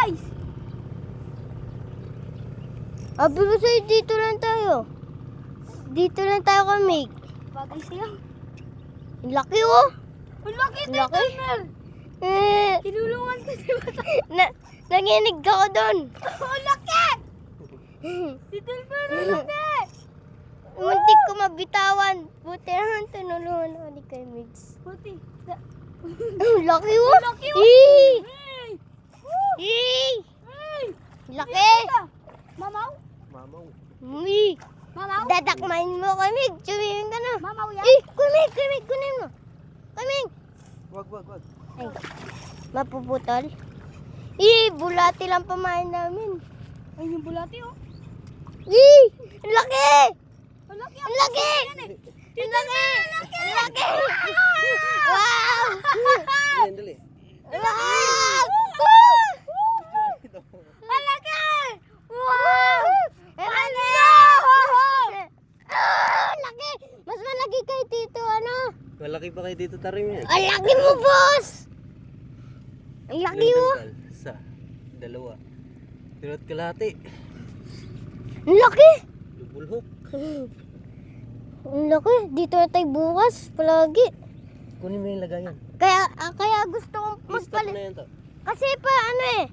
guys. Abi ko sa'yo, dito lang tayo. Dito lang tayo kami. Bagay sa'yo. Ang laki oh. Ang laki Ang tayo, laki. Turner. Tinulungan ko si Mata. Nanginig ako doon. Ang laki! Si Turner, ang laki! Muntik ko mabitawan. Buti naman tinulungan ako ni Kuya Migs. Buti. Ang laki oh. Ang laki oh. Eee! Hey! Eee! Hey! Laki! Mamaw? Mamaw. Eee! Mamaw? Dadakmain mo Kuya Migs. Sumingin ka na. Mamaw yan? Eh! Kuya Migs! Kuya Migs! Kunin mo. Kuya Migs! Wag. Ay, mapuputol. Eh, bulati lang pamain namin. Ay, yung bulati oh. Eh, ang laki! Ang laki! Ang laki! Ang laki! Ang laki! Wow! Dali. Wow! Ang laki! Wow! Ang laki! Ang laki! Mas malaki kay Tito, ano? Malaki pa kayo dito tarim yan. Ang laki mo, boss! Ang laki mo! Isa, dalawa. Tinat kalahati. Ang laki! Lubulhok. Ang laki! Dito na tayo bukas, palagi. Kunin mo yung lagayan. Kaya gusto kong I-stop magpalit. na yan to. Kasi pa ano eh,